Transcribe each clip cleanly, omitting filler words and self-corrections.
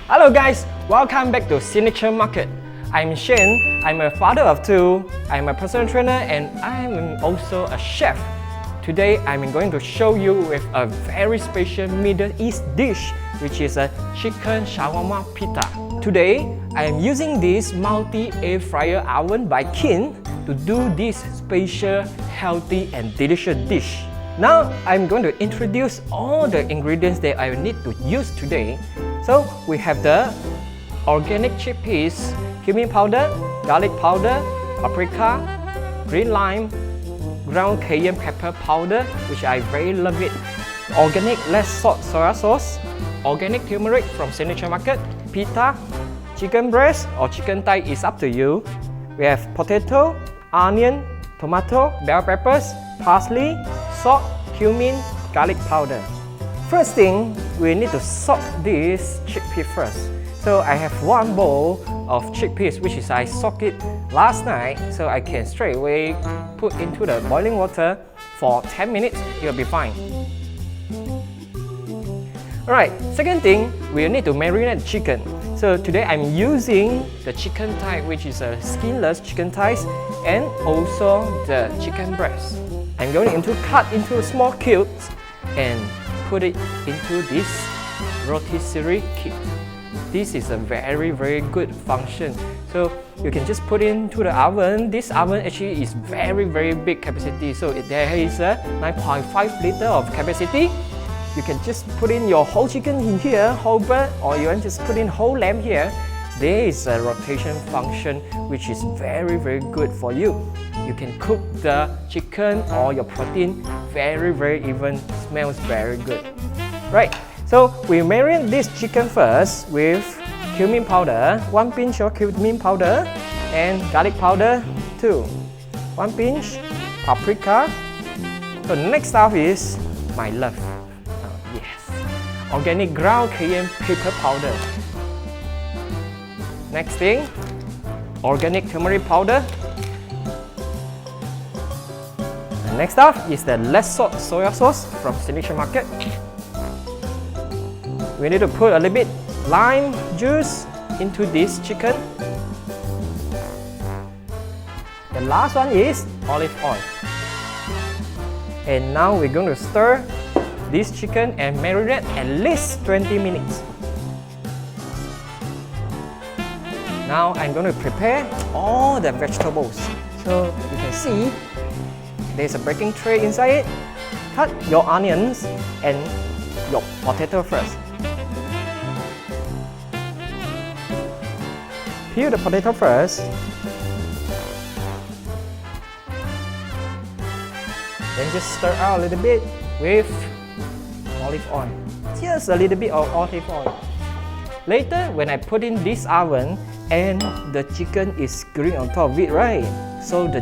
Hello guys, welcome back to Signature Market. I'm Shyan, I'm a father of two, I'm a personal trainer and I'm also a chef. Today I'm going to show you with a very special Middle East dish which is a chicken shawarma pita. Today I am using this multi-air fryer oven by Khind to do this special, healthy and delicious dish. Now I'm going to introduce all the ingredients that I need to use today. So we have the organic chickpeas, cumin powder, garlic powder, paprika, green lime, ground cayenne pepper powder, which I very love it, organic less salt soya sauce, organic turmeric from Signature Market, pita, chicken breast or chicken thigh is up to you. We have potato, onion, tomato, bell peppers, parsley, salt, cumin, garlic powder. First thing, we need to soak this chickpea first. So I have one bowl of chickpeas which is I soaked it last night, so I can straight away put into the boiling water for 10 minutes, it will be fine. Alright, second thing, we need to marinate chicken. So today I'm using the chicken thigh, which is a skinless chicken thighs, and also the chicken breast. I'm going to cut into small cubes and put it into this rotisserie kit. This is a very good function. So you can just put into the oven. This oven actually is very big capacity. So there is a 9.5 liter of capacity. You can just put in your whole chicken in here, whole bird, or you can just put in whole lamb here. There is a rotation function which is very good for you. You can cook the chicken or your protein very even, smells very good. Right, so we marinate this chicken first with cumin powder, 1 pinch of cumin powder, and garlic powder too, 1 pinch, paprika. So next stuff is my love. Yes, organic ground cayenne pepper powder. Next thing, organic turmeric powder. And next up is the less salt soya sauce from Signature Market. We need to put a little bit lime juice into this chicken. The last one is olive oil. And now we're going to stir this chicken and marinate at least 20 minutes. Now I'm going to prepare all the vegetables. So you can see there's a baking tray inside it. Cut your onions and your potato first. Peel the potato first. Then just stir out a little bit with olive oil. Just a little bit of olive oil. Later, when I put in this oven and the chicken is green on top of it, right? So the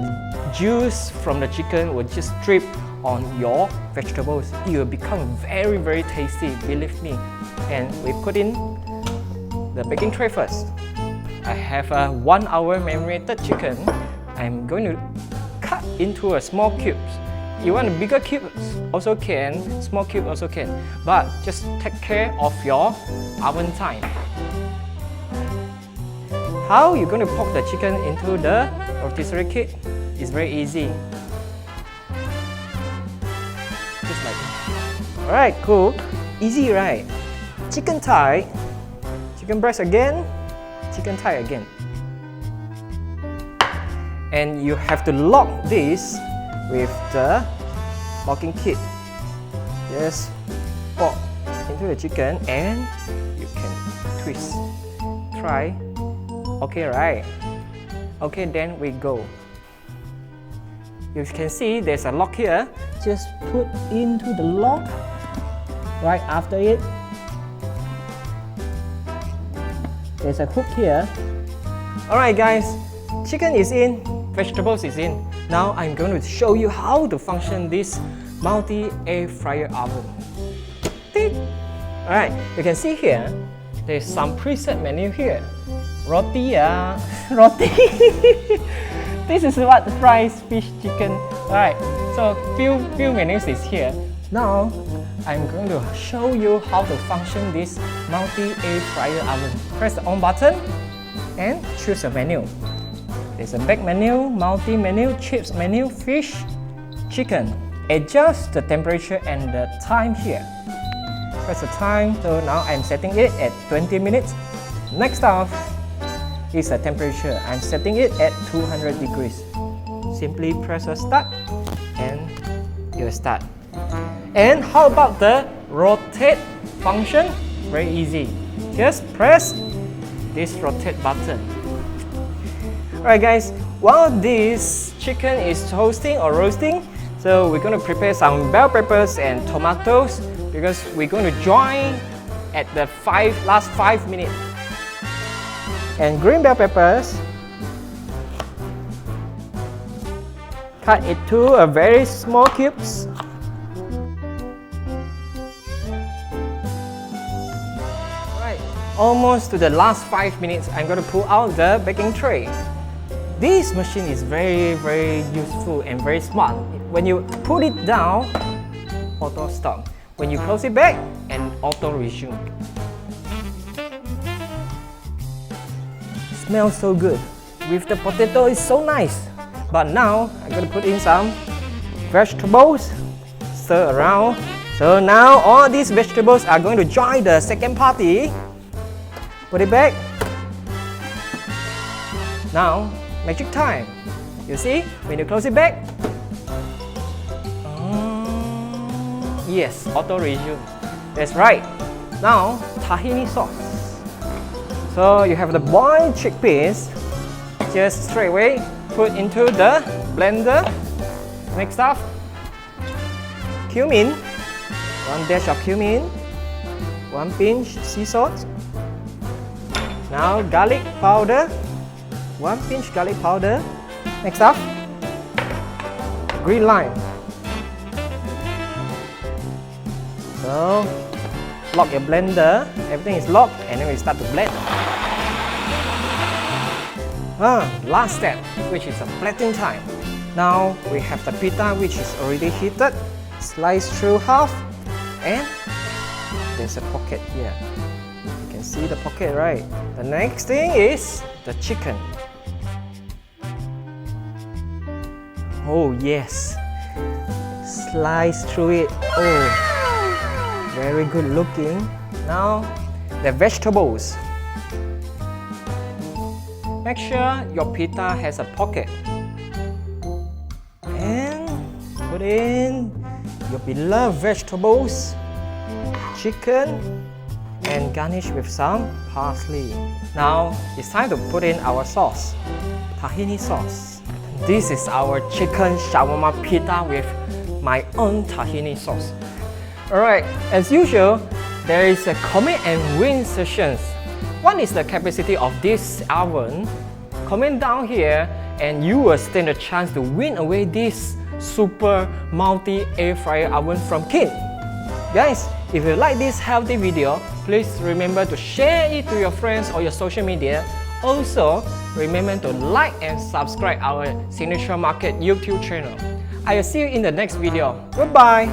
juice from the chicken will just drip on your vegetables. It will become very tasty, believe me. And we put in the baking tray first. I have a 1 hour marinated chicken. I'm going to cut into a small cubes. You want a bigger cubes also can, small cube also can, but just take care of your oven time. How you're going to poke the chicken into the rotisserie kit is very easy. Just like that. Alright, cool. Easy, right? Chicken thigh, chicken breast again, chicken thigh again. And you have to lock this with the locking kit. Just pop into the chicken and you can twist. Try. Okay, right? Okay, then we go. You can see there's a lock here. Just put into the lock right after it. There's a hook here. Alright guys, chicken is in, vegetables is in. Now I'm going to show you how to function this multi-air fryer oven. Alright, you can see here, there's some preset menu here. Roti, roti. This is what fries, fish, chicken. Alright, so few menus is here. Now, I'm going to show you how to function this multi-air fryer oven. Press the on button and choose a menu. There's a back menu, multi-menu, chips menu, fish, chicken. Adjust the temperature and the time here. Press the time, so now I'm setting it at 20 minutes. Next off is the temperature. I'm setting it at 200 degrees. Simply press a start and it'll start. And how about the rotate function? Very easy. Just press this rotate button. Alright guys, while this chicken is toasting or roasting, so we're going to prepare some bell peppers and tomatoes because we're going to join at the last 5 minutes. And green bell peppers, cut it to a very small cubes. Alright, almost to the last 5 minutes, I'm going to pull out the baking tray. This machine is very useful and very smart. When you put it down, auto stop. When you close it back, and auto resume. Smells so good. With the potato, it's so nice. But now, I'm going to put in some vegetables, stir around. So now, all these vegetables are going to join the second party. Put it back. Now, magic time. You see, when you close it back, yes, auto resume. That's right. Now, tahini sauce. So you have the boiled chickpeas. Just straight away put into the blender. Next up, cumin. 1 dash of cumin. 1 pinch sea salt. Now garlic powder. 1 pinch garlic powder. Next up, green lime. So, lock your blender, everything is locked, and then we start to blend. Last step, which is the plating time. Now, we have the pita which is already heated, sliced through half, and there's a pocket here. You can see the pocket, right? The next thing is the chicken. Oh yes, slice through it. Oh, very good looking. Now, the vegetables. Make sure your pita has a pocket. And put in your beloved vegetables, chicken, and garnish with some parsley. Now, it's time to put in our sauce, tahini sauce. This is our chicken shawarma pita with my own tahini sauce. Alright, as usual, there is a comment and win sessions. What is the capacity of this oven? Comment down here and you will stand a chance to win away this super multi air fryer oven from Khind. Guys, if you like this healthy video, please remember to share it to your friends or your social media. Also, remember to like and subscribe our Signature Market YouTube channel. I will see you in the next video. Goodbye!